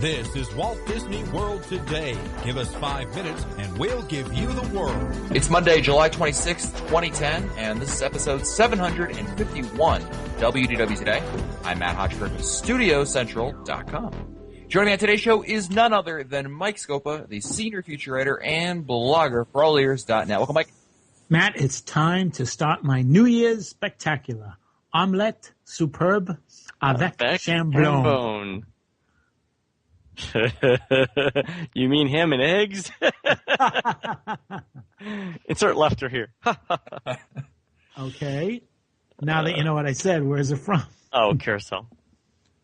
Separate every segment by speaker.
Speaker 1: This is Walt Disney World Today. Give us 5 minutes and we'll give you the world.
Speaker 2: It's Monday, July 26th, 2010, and this is episode 751 WDW Today. I'm Matt Hodgkirk of StudioCentral.com. Joining me on today's show is none other than Mike Scopa, the senior feature writer and blogger for allears.net. Welcome, Mike.
Speaker 3: Matt, it's time to start my New Year's spectacular. Omelette superbe avec chambon.
Speaker 4: You mean ham and eggs? Insert laughter here.
Speaker 3: Okay. Now that you know what I said, where's it from?
Speaker 4: Oh, carousel.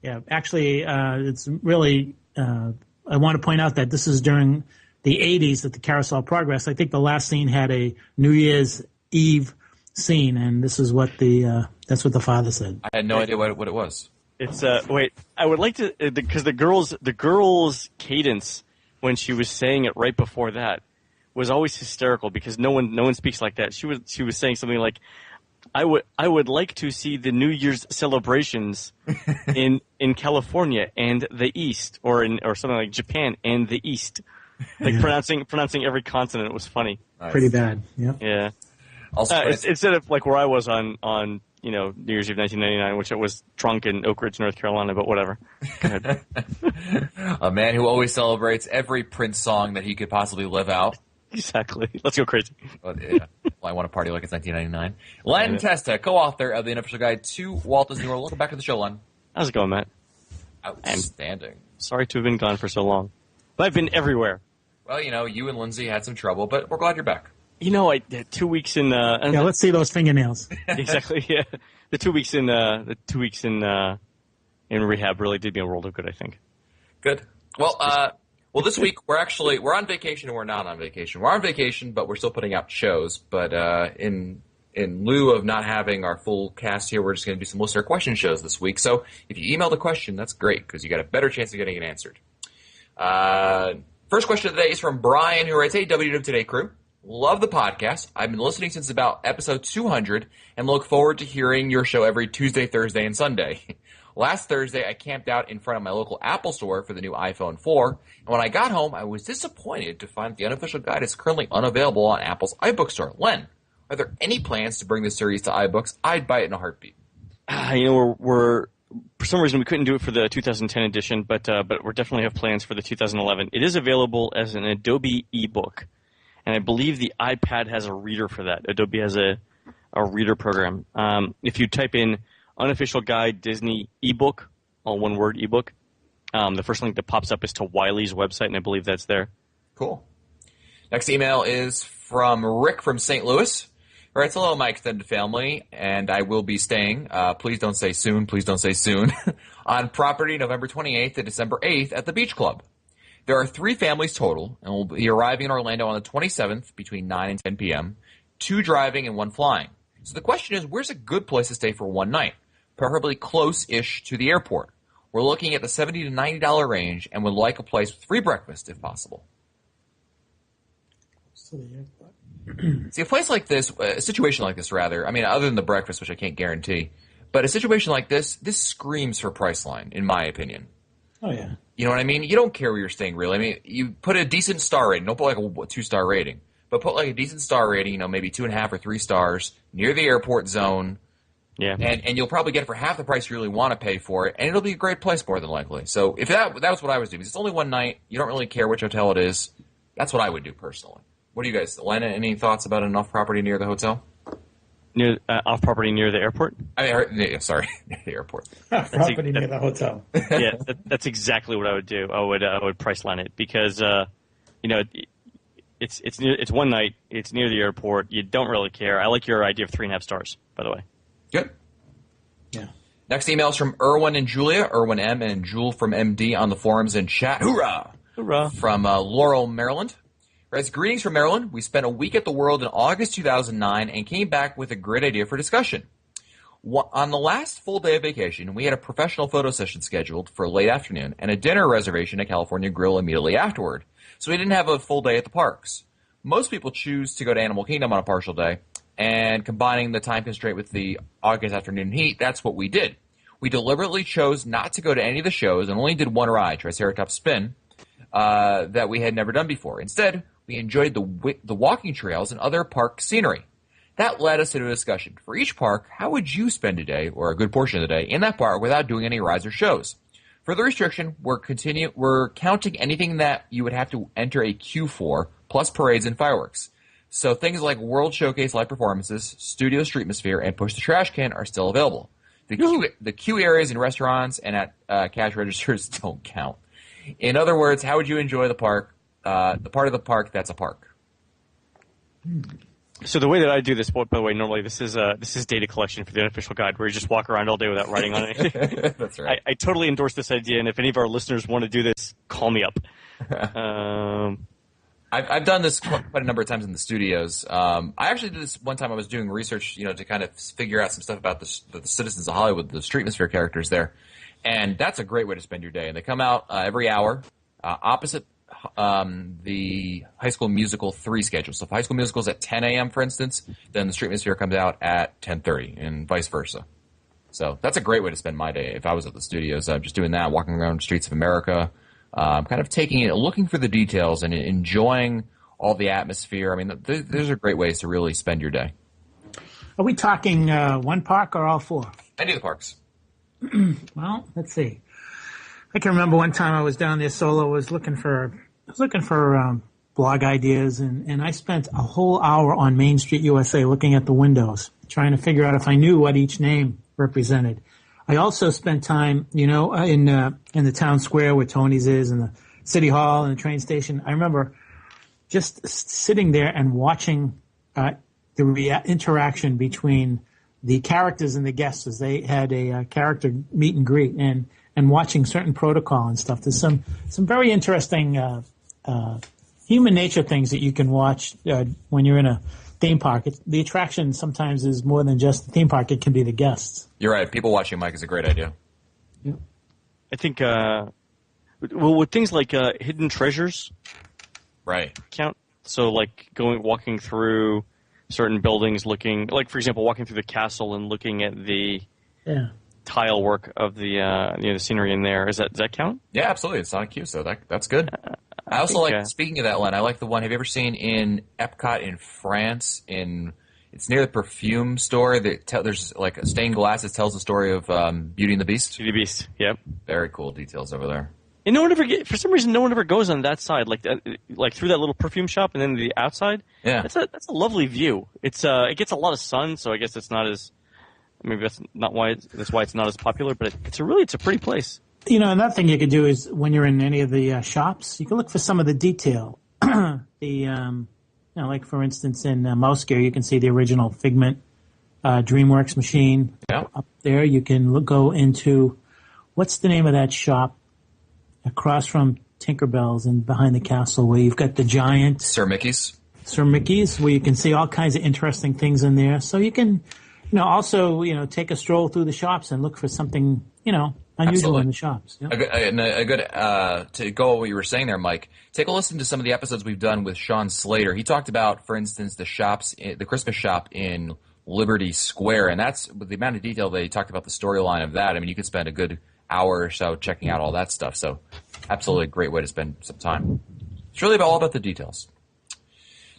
Speaker 3: Yeah, actually, it's really, I want to point out that this is during the 80s at the Carousel Progress. I think the last scene had a New Year's Eve scene, and this is what that's what the father said.
Speaker 2: I had no idea what it was.
Speaker 4: It's wait. I would like to because the girl's cadence when she was saying it right before that was always hysterical because no one speaks like that. She was saying something like, I would like to see the New Year's celebrations in California and the East, or something like Japan and the East, like pronouncing every consonant was funny.
Speaker 2: Nice.
Speaker 3: Pretty bad.
Speaker 4: Yeah. Instead of like where I was on New Year's Eve 1999, which I was drunk in Oak Ridge, North Carolina, but whatever. Go ahead.
Speaker 2: A man who always celebrates every Prince song that he could possibly live out.
Speaker 4: Exactly. Let's go crazy.
Speaker 2: But, yeah. Well, I want to party like it's 1999. Len Testa, co-author of the Unofficial Guide to Walt Disney World. Welcome back to the show, Len.
Speaker 4: How's it going, Matt?
Speaker 2: Outstanding.
Speaker 4: Sorry to have been gone for so long. But I've been everywhere.
Speaker 2: Well, you and Lindsay had some trouble, but we're glad you're back.
Speaker 4: I did 2 weeks in.
Speaker 3: Yeah, let's see those fingernails.
Speaker 4: Exactly. Yeah, the 2 weeks in rehab really did me a world of good, I think.
Speaker 2: Good. Well, this week we're on vacation and we're not on vacation. We're on vacation, but we're still putting out shows. But in lieu of not having our full cast here, we're just going to do some listener question shows this week. So if you email the question, that's great because you got a better chance of getting it answered. First question of the day is from Brian, who writes, "Hey, WDW Today crew. Love the podcast. I've been listening since about episode 200 and look forward to hearing your show every Tuesday, Thursday, and Sunday. Last Thursday, I camped out in front of my local Apple store for the new iPhone 4, and when I got home, I was disappointed to find that the Unofficial Guide is currently unavailable on Apple's iBook store. Len, are there any plans to bring this series to iBooks? I'd buy it in a heartbeat."
Speaker 4: We're for some reason we couldn't do it for the 2010 edition, but we definitely have plans for the 2011. It is available as an Adobe ebook. And I believe the iPad has a reader for that. Adobe has a reader program. If you type in Unofficial Guide Disney ebook, all one word ebook, the first link that pops up is to Wiley's website, and I believe that's there.
Speaker 2: Cool. Next email is from Rick from St. Louis. All right, hello, my extended family, and I will be staying. Please don't say soon. Please don't say soon. On property November 28th to December 8th at the Beach Club. There are 3 families total, and we'll be arriving in Orlando on the 27th between 9 and 10 p.m., 2 driving and 1 flying. So the question is, where's a good place to stay for one night? Preferably close-ish to the airport. We're looking at the $70 to $90 range and would like a place with free breakfast if possible. See, a place like this, a situation like this rather, I mean, other than the breakfast, which I can't guarantee, but a situation like this screams for Priceline, in my opinion.
Speaker 3: Oh, yeah.
Speaker 2: You know what I mean? You don't care where you're staying, really. I mean, you put a decent star rating. Don't put like a 2-star rating. But put like a decent star rating, maybe 2.5 or 3 stars, near the airport zone.
Speaker 4: Yeah.
Speaker 2: And you'll probably get it for half the price you really want to pay for it, and it'll be a great place more than likely. So if that was what I was doing. It's only one night. You don't really care which hotel it is. That's what I would do personally. What do you guys, Len, any thoughts about an off-property near the hotel?
Speaker 4: Near off-property near the airport?
Speaker 2: Near the airport.
Speaker 3: Property near the hotel.
Speaker 4: Yeah, that's exactly what I would do. I would Priceline it because it's one night. It's near the airport. You don't really care. I like your idea of 3.5 stars, by the way.
Speaker 2: Good.
Speaker 3: Yeah.
Speaker 2: Next email is from Erwin and Julia, Erwin M. and Jewel from MD on the forums and chat. Hoorah!
Speaker 4: Hoorah!
Speaker 2: From Laurel, Maryland. Writes, greetings from Maryland. We spent a week at the World in August 2009 and came back with a great idea for discussion. On the last full day of vacation, we had a professional photo session scheduled for late afternoon and a dinner reservation at California Grill immediately afterward, so we didn't have a full day at the parks. Most people choose to go to Animal Kingdom on a partial day, and combining the time constraint with the August afternoon heat, that's what we did. We deliberately chose not to go to any of the shows and only did one ride, Triceratops Spin, that we had never done before. Instead, we enjoyed the walking trails and other park scenery. That led us into a discussion. For each park, how would you spend a day, or a good portion of the day, in that park without doing any rides or shows? For the restriction, we're counting anything that you would have to enter a queue for, plus parades and fireworks. So things like World Showcase live performances, Studio Streetmosphere, and Push the Trash Can are still available. The queue areas in restaurants and at cash registers don't count. In other words, how would you enjoy the park, the part of the park that's a park?
Speaker 4: So the way that I do this, by the way, normally this is data collection for the unofficial guide, where you just walk around all day without writing on anything.
Speaker 2: That's right.
Speaker 4: I totally endorse this idea, and if any of our listeners want to do this, call me up.
Speaker 2: I've done this quite a number of times in the studios. I actually did this one time. I was doing research, to kind of figure out some stuff about the citizens of Hollywood, the Streetmosphere characters there, and that's a great way to spend your day. And they come out every hour, opposite the High School Musical 3 schedule. So if High School Musical is at 10 a.m., for instance, then the Streetmosphere comes out at 10:30, and vice versa. So that's a great way to spend my day if I was at the studios. Just doing that, walking around the streets of America, kind of taking it, looking for the details, and enjoying all the atmosphere. I mean, those are great ways to really spend your day.
Speaker 3: Are we talking one park or all four?
Speaker 2: Any of the parks.
Speaker 3: Well, let's see. I can remember one time I was down there solo. I was looking for blog ideas, and I spent a whole hour on Main Street USA looking at the windows, trying to figure out if I knew what each name represented. I also spent time, in the town square where Tony's is, and the city hall, and the train station. I remember just sitting there and watching the interaction between the characters and the guests as they had a character meet and greet, and watching certain protocol and stuff. There's some very interesting human nature things that you can watch when you're in a theme park. The attraction sometimes is more than just the theme park. It can be the guests.
Speaker 2: You're right. People watching Mike is a great idea.
Speaker 3: Yeah.
Speaker 4: I think, with things like hidden treasures,
Speaker 2: right,
Speaker 4: count. So like walking through certain buildings, looking, like for example, walking through the castle and looking at the tile work of the scenery in there. Does that count?
Speaker 2: Yeah, absolutely. It's not a queue, so that's good. I also like, speaking of that, Len, I like the one, have you ever seen in Epcot in France, it's near the perfume store, there's like a stained glass that tells the story of Beauty and the Beast?
Speaker 4: Beauty and the Beast, yep.
Speaker 2: Very cool details over there.
Speaker 4: And for some reason, no one ever goes on that side, like through that little perfume shop and then the outside.
Speaker 2: Yeah.
Speaker 4: That's a lovely view. It gets a lot of sun, so I guess it's not as, maybe that's why it's not as popular, but it's a pretty place.
Speaker 3: Another thing you could do is when you're in any of the shops, you can look for some of the detail. Like for instance in Mouse Gear, you can see the original Figment DreamWorks machine up there. You can go into, what's the name of that shop across from Tinkerbell's and behind the castle, where you've got the giant
Speaker 2: Sir Mickey's,
Speaker 3: where you can see all kinds of interesting things in there. So you can, also, take a stroll through the shops and look for something, unusual in the shops. Yep.
Speaker 2: A good to go on what you were saying there, Mike. Take a listen to some of the episodes we've done with Sean Slater. He talked about, for instance, the Christmas shop in Liberty Square, and that's with the amount of detail that he talked about the storyline of that. I mean, you could spend a good hour or so checking out all that stuff. So, absolutely a great way to spend some time. It's really all about the details.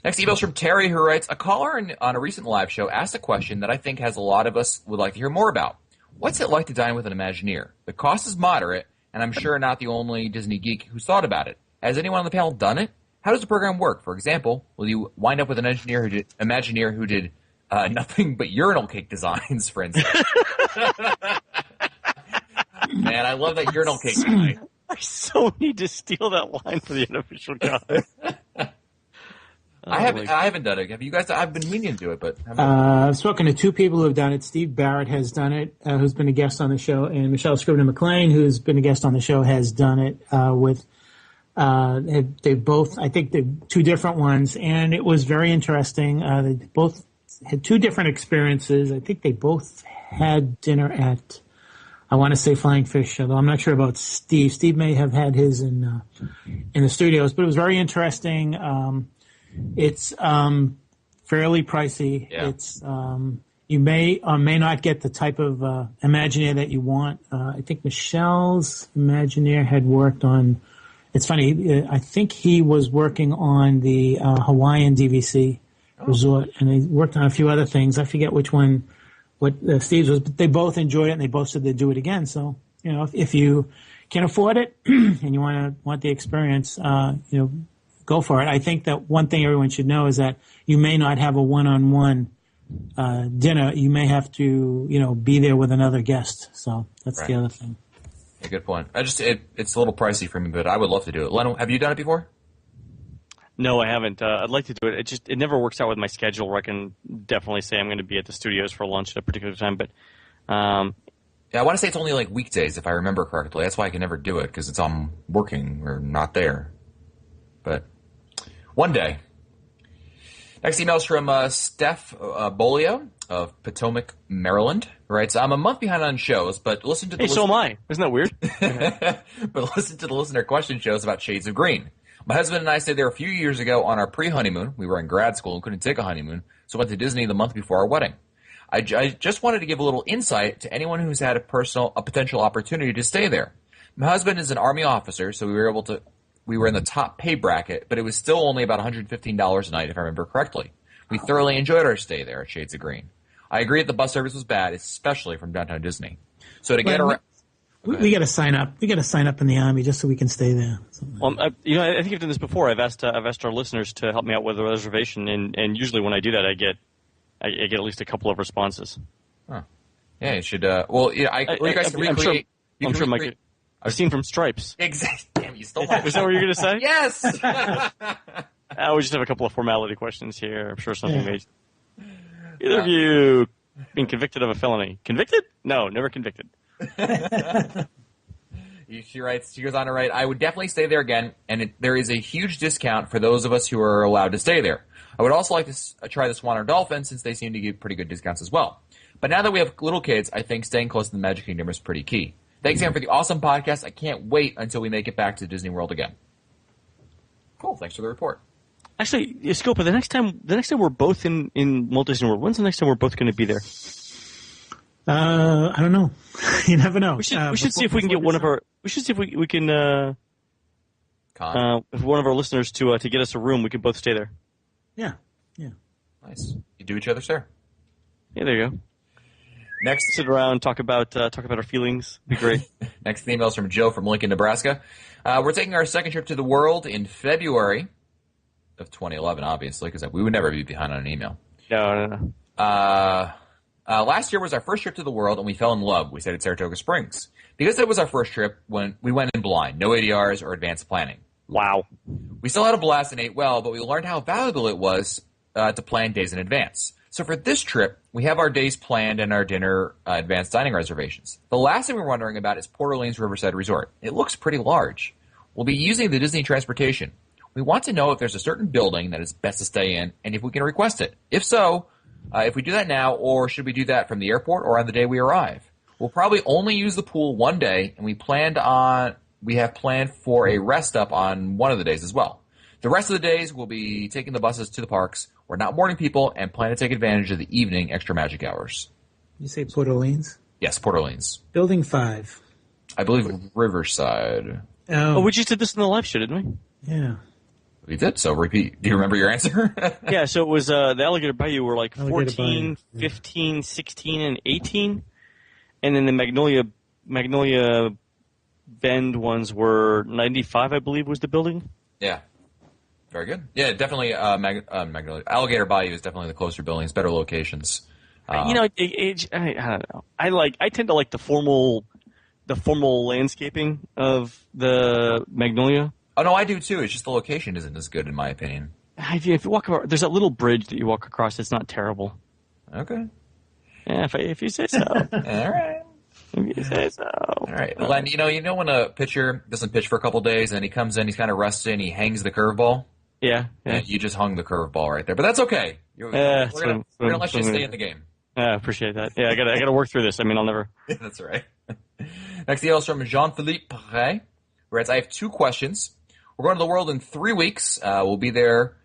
Speaker 2: Next email's from Terry, who writes, a caller on a recent live show asked a question that I think has a lot of us would like to hear more about. What's it like to dine with an Imagineer? The cost is moderate, and I'm sure not the only Disney geek who's thought about it. Has anyone on the panel done it? How does the program work? For example, will you wind up with an Imagineer who did nothing but urinal cake designs, for instance? Man, I love that urinal cake design.
Speaker 4: I so need to steal that line for the unofficial guy.
Speaker 2: I haven't done it. Have you guys? I've been meaning to do it, but
Speaker 3: I've spoken to two people who have done it. Steve Barrett has done it, who's been a guest on the show, and Michelle Scribner-McLean, who's been a guest on the show, has done it they both, I think they're two different ones, and it was very interesting. They both had two different experiences. I think they both had dinner at, I want to say Flying Fish, although I'm not sure about Steve. Steve may have had his in the studios, but it was very interesting. It's fairly pricey.
Speaker 2: Yeah.
Speaker 3: You may or may not get the type of Imagineer that you want. I think Michelle's Imagineer had worked on. It's funny. I think he was working on the Hawaiian DVC resort, and he worked on a few other things. I forget which one, what Steve's was, but they both enjoyed it, and they both said they'd do it again. So, if you can afford it and you want the experience, go for it. I think that one thing everyone should know is that you may not have a one-on-one dinner. You may have to, be there with another guest. So that's the other thing.
Speaker 2: Yeah, good point. It's a little pricey for me, but I would love to do it. Leno, have you done it before?
Speaker 4: No, I haven't. I'd like to do it. It never works out with my schedule where I can definitely say I'm going to be at the studios for lunch at a particular time. But
Speaker 2: yeah, I want to say it's only like weekdays if I remember correctly. That's why I can never do it because it's on working or not there. But one day. Next email is from Steph Bolio of Potomac, Maryland. Writes, I'm a month behind on shows, but listen to the
Speaker 4: so am I. Isn't that weird?
Speaker 2: But listen to the listener question shows about Shades of Green. My husband and I stayed there a few years ago on our pre-honeymoon. We were in grad school and couldn't take a honeymoon, so went to Disney the month before our wedding. I just wanted to give a little insight to anyone who's had a potential opportunity to stay there. My husband is an Army officer, so we were in the top pay bracket, but it was still only about $115 a night, if I remember correctly. We thoroughly enjoyed our stay there at Shades of Green. I agree that the bus service was bad, especially from downtown Disney. So to get around...
Speaker 3: We got to sign up. We got to sign up in the Army just so we can stay there.
Speaker 4: Well, I think I've done this before. I've asked our listeners to help me out with a reservation, and usually when I do that, I get at least a couple of responses.
Speaker 2: Huh. Yeah, you should. You guys can recreate.
Speaker 4: I'm sure Mike. I've seen from Stripes.
Speaker 2: Exactly. Damn, you stole that.
Speaker 4: Is that what you're going to say?
Speaker 2: Yes.
Speaker 4: We just have a couple of formality questions here. I'm sure something made. Either of you been convicted of a felony? Convicted? No, never convicted.
Speaker 2: She goes on to write, I would definitely stay there again, and there is a huge discount for those of us who are allowed to stay there. I would also like to try the Swan or Dolphin, since they seem to give pretty good discounts as well. But now that we have little kids, I think staying close to the Magic Kingdom is pretty key. Thanks again for the awesome podcast. I can't wait until we make it back to Disney World again. Cool. Thanks for the report.
Speaker 4: Actually, Scopa, the next time we're both in Walt Disney World, when's the next time we're both going to be there?
Speaker 3: I don't know. You never know.
Speaker 4: We should see if we can get one of our. We should see if we can. If one of our listeners to get us a room, we could both stay there.
Speaker 3: Yeah.
Speaker 2: Nice. You do each other's hair.
Speaker 4: Yeah, there you go.
Speaker 2: Next,
Speaker 4: sit around, talk about our feelings. Be great.
Speaker 2: Next email is from Joe from Lincoln, Nebraska. We're taking our second trip to the world in February of 2011, obviously, because we would never be behind on an email.
Speaker 4: No.
Speaker 2: Last year was our first trip to the world, and we fell in love. We stayed at Saratoga Springs. Because it was our first trip, when we went in blind, no ADRs or advanced planning.
Speaker 4: Wow.
Speaker 2: We still had a blast and ate well, but we learned how valuable it was to plan days in advance. So for this trip, we have our days planned and our dinner advanced dining reservations. The last thing we're wondering about is Port Orleans Riverside Resort. It looks pretty large. We'll be using the Disney transportation. We want to know if there's a certain building that is best to stay in and if we can request it. If so, if we do that now, or should we do that from the airport or on the day we arrive? We'll probably only use the pool one day, and we have planned for a rest up on one of the days as well. The rest of the days, we'll be taking the buses to the parks. We're not morning people and plan to take advantage of the evening extra magic hours.
Speaker 3: You say Port Orleans?
Speaker 2: Yes, Port Orleans.
Speaker 3: Building 5.
Speaker 2: I believe Riverside.
Speaker 3: Oh,
Speaker 4: we just did this in the live show, didn't
Speaker 3: we? Yeah.
Speaker 2: We did, so repeat. Do you remember your answer?
Speaker 4: Yeah, so it was the Alligator Bayou were like 14, 15, 16, and 18. And then the Magnolia Bend ones were 95, I believe, was the building.
Speaker 2: Yeah. Very good. Yeah, definitely. Magnolia Alligator Bayou is definitely the closer buildings, better locations.
Speaker 4: I don't know. I tend to like the formal landscaping of the Magnolia.
Speaker 2: Oh no, I do too. It's just the location isn't as good in my opinion.
Speaker 4: If you walk over, there's that little bridge that you walk across. It's not terrible.
Speaker 2: Okay.
Speaker 4: Yeah, if you say so.
Speaker 2: All right.
Speaker 4: If you say so.
Speaker 2: All right. Len, you know when a pitcher doesn't pitch for a couple days and then he comes in, he's kind of rusty and he hangs the curveball?
Speaker 4: Yeah.
Speaker 2: You just hung the curveball right there, but that's okay. We're gonna let you stay in the game.
Speaker 4: I appreciate that. Yeah, I gotta work through this. I mean, I'll never.
Speaker 2: That's right. Next email is from Jean-Philippe Perret, where I have 2 questions. We're going to the world in 3 weeks. We'll be there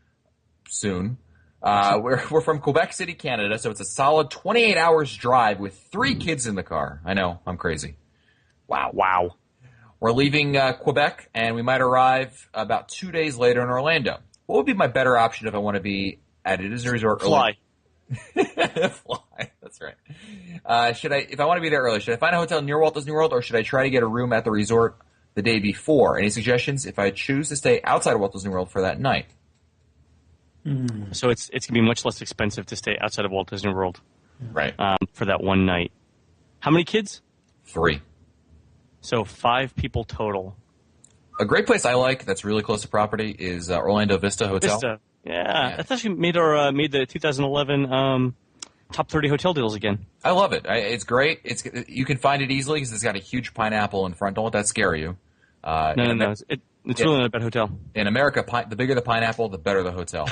Speaker 2: soon. We're from Quebec City, Canada, so it's a solid 28 hours drive with 3 kids in the car. I know, I'm crazy.
Speaker 4: Wow.
Speaker 2: We're leaving Quebec, and we might arrive about 2 days later in Orlando. What would be my better option if I want to be at a Disney resort early?
Speaker 4: Fly.
Speaker 2: Fly. That's right. If I want to be there early, should I find a hotel near Walt Disney World, or should I try to get a room at the resort the day before? Any suggestions if I choose to stay outside of Walt Disney World for that night?
Speaker 4: So it's going to be much less expensive to stay outside of Walt Disney World,
Speaker 2: Right.
Speaker 4: for that one night. How many kids?
Speaker 2: 3.
Speaker 4: So 5 people total.
Speaker 2: A great place I like that's really close to property is Orlando Vista Hotel.
Speaker 4: Vista. Yeah, that's actually made the 2011 top 30 hotel deals again.
Speaker 2: I love it. It's great. You can find it easily because it's got a huge pineapple in front. Don't let that scare you.
Speaker 4: No. It's really not a bad hotel.
Speaker 2: In America, the bigger the pineapple, the better the hotel.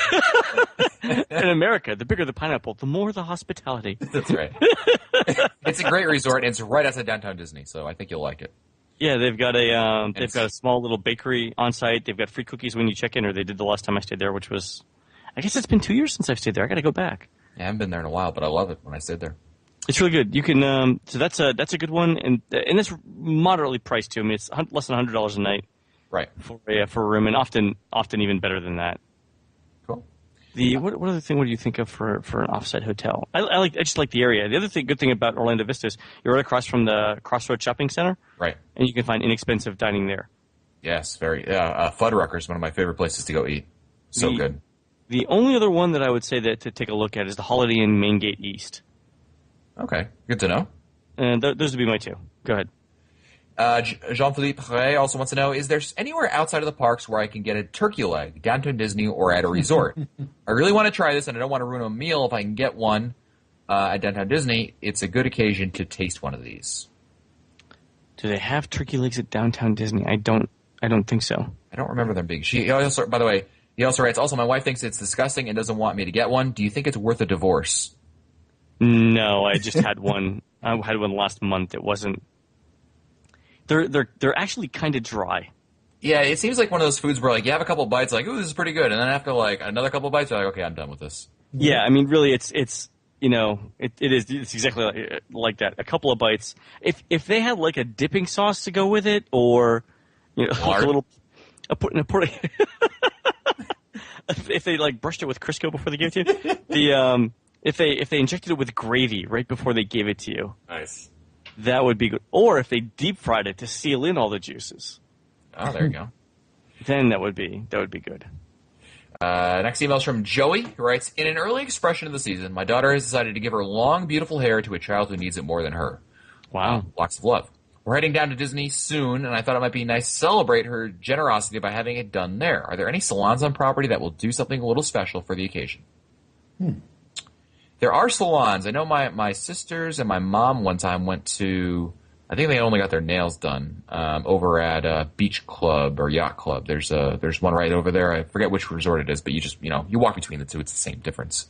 Speaker 4: In America, the bigger the pineapple, the more the hospitality.
Speaker 2: That's right. It's a great resort, and it's right outside downtown Disney, so I think you'll like it.
Speaker 4: Yeah, they've got a small little bakery on site. They've got free cookies when you check in, or they did the last time I stayed there, which was, I guess it's been 2 years since I've stayed there. I got to go back.
Speaker 2: Yeah, I haven't been there in a while, but I love it when I stayed there.
Speaker 4: It's really good. You can so that's a good one, and it's moderately priced too. I mean, it's less than $100 a night,
Speaker 2: right,
Speaker 4: for a room, and often even better than that.
Speaker 2: Cool.
Speaker 4: What other thing would you think of for an offsite hotel? I just like the area. The other good thing about Orlando Vista is you're right across from the Crossroads Shopping Center,
Speaker 2: right,
Speaker 4: and you can find inexpensive dining there.
Speaker 2: Yes, very. Fuddruckers is one of my favorite places to go eat. So good.
Speaker 4: The only other one that I would say that to take a look at is the Holiday Inn Main Gate East.
Speaker 2: Okay, good to know.
Speaker 4: And those would be my 2. Go ahead.
Speaker 2: Jean-Philippe Ray also wants to know, is there anywhere outside of the parks where I can get a turkey leg, downtown Disney or at a resort? I really want to try this, and I don't want to ruin a meal if I can get one at downtown Disney. It's a good occasion to taste one of these.
Speaker 4: Do they have turkey legs at downtown Disney? I don't think so.
Speaker 2: I don't remember them being. He also writes, also, my wife thinks it's disgusting and doesn't want me to get one. Do you think it's worth a divorce?
Speaker 4: No, I just had one. I had one last month. It wasn't. They're actually kind of dry.
Speaker 2: Yeah, it seems like one of those foods where like you have a couple bites, like, ooh, this is pretty good, and then after like another couple bites, you're like, okay, I'm done with this.
Speaker 4: Yeah, I mean, really, it's it's exactly like that. A couple of bites. If they had like a dipping sauce to go with it, or like a little if they like brushed it with Crisco before they gave it to you, if they injected it with gravy right before they gave it to you,
Speaker 2: nice.
Speaker 4: That would be good. Or if they deep fried it to seal in all the juices.
Speaker 2: Oh, there you go.
Speaker 4: Then that would be good.
Speaker 2: Next email is from Joey, who writes, in an early expression of the season, my daughter has decided to give her long, beautiful hair to a child who needs it more than her.
Speaker 4: Wow.
Speaker 2: Lots of love. We're heading down to Disney soon, and I thought it might be nice to celebrate her generosity by having it done there. Are there any salons on property that will do something a little special for the occasion? There are salons. I know my sisters and my mom one time went to, I think they only got their nails done over at Beach Club or Yacht Club. There's one right over there. I forget which resort it is, but you walk between the two. It's the same difference.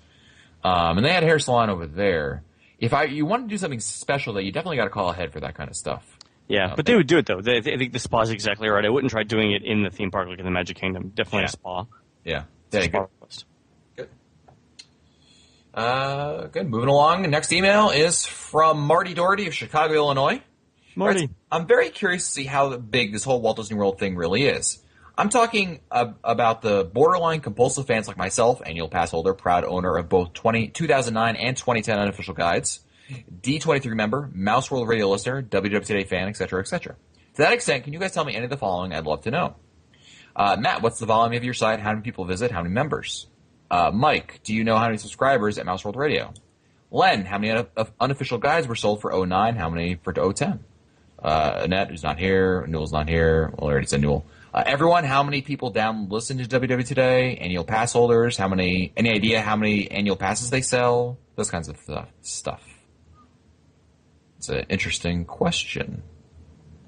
Speaker 2: And they had a hair salon over there. If you want to do something special, though, you definitely got to call ahead for that kind of stuff.
Speaker 4: Yeah, but they would do it, though. I think the spa's exactly right. I wouldn't try doing it in the theme park like in the Magic Kingdom. Definitely a spa.
Speaker 2: Yeah.
Speaker 4: Spa.
Speaker 2: Good. Moving along. Next email is from Marty Doherty of Chicago, Illinois.
Speaker 4: Marty.
Speaker 2: I'm very curious to see how big this whole Walt Disney World thing really is. I'm talking about the borderline compulsive fans like myself, annual pass holder, proud owner of both 2009 and 2010 unofficial guides, D23 member, Mouse World Radio listener, WW Today fan, etc., etc. To that extent, can you guys tell me any of the following? I'd love to know. Matt, what's the volume of your site? How many people visit? How many members? Mike, do you know how many subscribers at Mouse World Radio? Len, how many unofficial guides were sold for 09? How many for 010? Annette, who's not here. Newell's not here. Well, I already said Newell. Everyone, how many people listen to WW Today? Annual pass holders? Any idea how many annual passes they sell? Those kinds of stuff. It's an interesting question.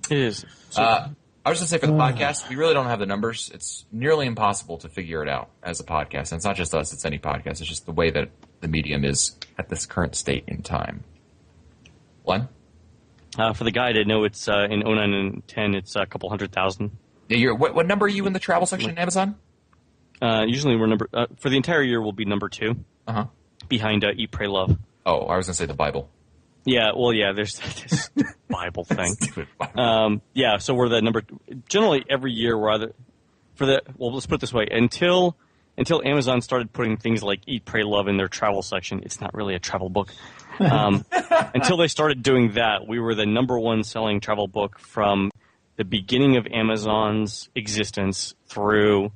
Speaker 4: It is.
Speaker 2: I was going to say for the podcast, we really don't have the numbers. It's nearly impossible to figure it out as a podcast. And it's not just us, it's any podcast. It's just the way that the medium is at this current state in time. Len?
Speaker 4: For the guide, I know it's in 09 and 10, it's a couple 100,000.
Speaker 2: Yeah, what number are you in the travel section in Amazon?
Speaker 4: Usually we're for the entire year we'll be number 2 behind Eat, Pray, Love.
Speaker 2: Oh, I was going to say the Bible.
Speaker 4: Yeah, well, yeah, there's this Bible thing.
Speaker 2: Stupid Bible.
Speaker 4: Yeah, so we're the number. Generally, every year we're either well, let's put it this way: until Amazon started putting things like Eat, Pray, Love in their travel section, it's not really a travel book. Until they started doing that, we were the number 1 selling travel book from the beginning of Amazon's existence through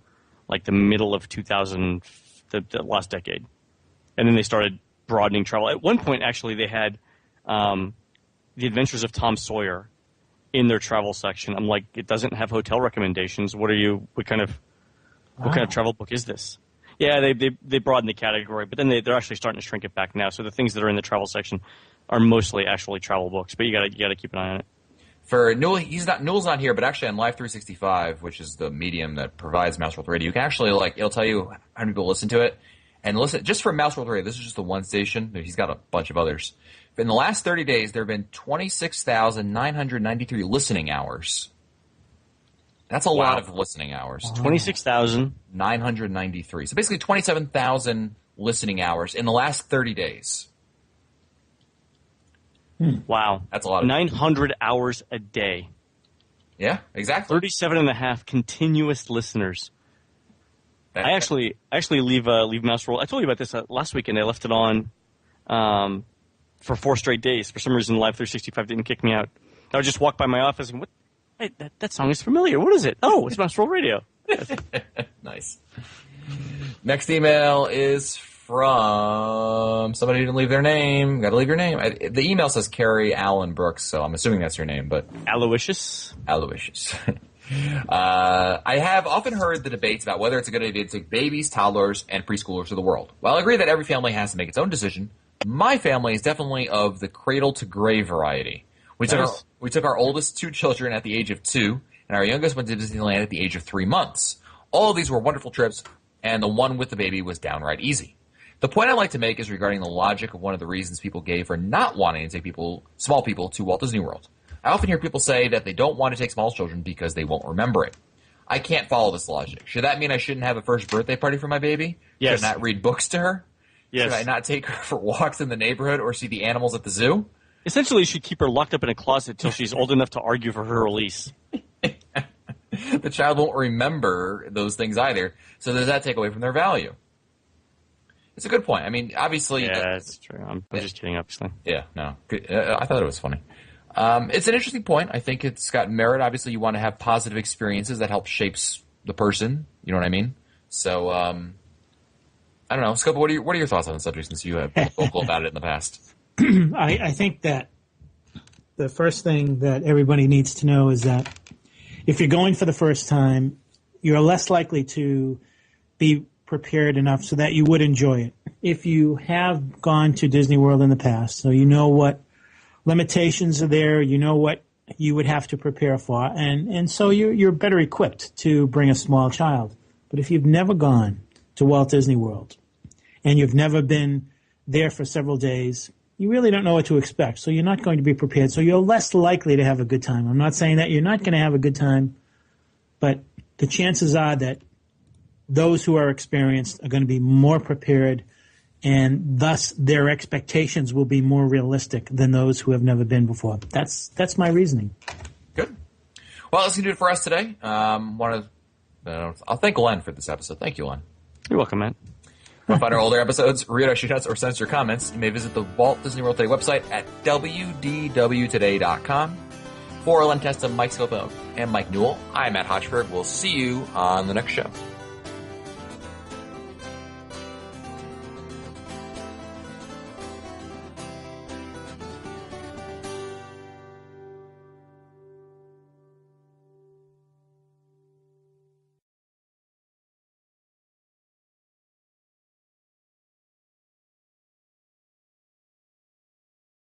Speaker 4: like the middle of 2000, the last decade, and then they started broadening travel. At one point, actually, they had The Adventures of Tom Sawyer in their travel section. I'm like, it doesn't have hotel recommendations. What kind of travel book is this? Yeah, they broadened the category, but then they're actually starting to shrink it back now. So the things that are in the travel section are mostly actually travel books, but you gotta keep an eye on it.
Speaker 2: For Newell, Newell's not here, but actually on Live 365, which is the medium that provides Mouse World Radio, you can actually it'll tell you how many people listen to it. And listen, just for Mouse World Radio, this is just the one station. He's got a bunch of others. In the last 30 days, there have been 26,993 listening hours. That's a lot of listening hours.
Speaker 4: 26,000.
Speaker 2: 993. So basically 27,000 listening hours in the last 30 days.
Speaker 4: Wow.
Speaker 2: That's a lot.
Speaker 4: 900 hours a day.
Speaker 2: Yeah, exactly.
Speaker 4: 37 and a half continuous listeners. I actually leave Mouse World. I told you about this last weekend. I left it on for 4 straight days. For some reason, Live 365 didn't kick me out. I would just walk by my office and hey, that song is familiar. What is it? Oh, it's Mouse World Radio.
Speaker 2: Nice. Next email is from somebody who didn't leave their name. Got to leave your name. The email says Carrie Allen Brooks, so I'm assuming that's your name. But
Speaker 4: Aloysius.
Speaker 2: I have often heard the debates about whether it's a good idea to take babies, toddlers, and preschoolers to the world. While I agree that every family has to make its own decision, my family is definitely of the cradle-to-grave variety. We took our oldest 2 children at the age of 2, and our youngest went to Disneyland at the age of 3 months. All of these were wonderful trips, and the one with the baby was downright easy. The point I'd like to make is regarding the logic of one of the reasons people gave for not wanting to take small people to Walt Disney World. I often hear people say that they don't want to take small children because they won't remember it. I can't follow this logic. Should that mean I shouldn't have a first birthday party for my baby?
Speaker 4: Yes.
Speaker 2: Should I not read books to her?
Speaker 4: Yes.
Speaker 2: Should I not take her for walks in the neighborhood or see the animals at the zoo?
Speaker 4: Essentially, you should keep her locked up in a closet till she's old enough to argue for her release.
Speaker 2: The child won't remember those things either, so does that take away from their value? It's a good point. I mean, obviously...
Speaker 4: Yeah, that's true. I'm just kidding, obviously.
Speaker 2: Yeah, no. I thought it was funny. It's an interesting point. I think it's got merit. Obviously, you want to have positive experiences that help shapes the person. You know what I mean? So, I don't know. Scopa, what are your thoughts on the subject since you have been vocal about it in the past?
Speaker 3: I think that the first thing that everybody needs to know is that if you're going for the first time, you're less likely to be prepared enough so that you would enjoy it. If you have gone to Disney World in the past, so you know what limitations are there, you know what you would have to prepare for, and so you're better equipped to bring a small child. But if you've never gone to Walt Disney World and you've never been there for several days, you really don't know what to expect, so you're not going to be prepared, so you're less likely to have a good time. I'm not saying that you're not going to have a good time, but the chances are that those who are experienced are going to be more prepared, and thus their expectations will be more realistic than those who have never been before. That's my reasoning.
Speaker 2: Good. Well, that's going to do it for us today. I'll thank Len for this episode. Thank you, Len.
Speaker 4: You're welcome, man.
Speaker 2: To find our older episodes, read our shootouts, or send us your comments, you may visit the Walt Disney World Today website at wdwtoday.com. For Len Testa, Mike Scopa, and Mike Newell, I'm Matt Hodgford. We'll see you on the next show.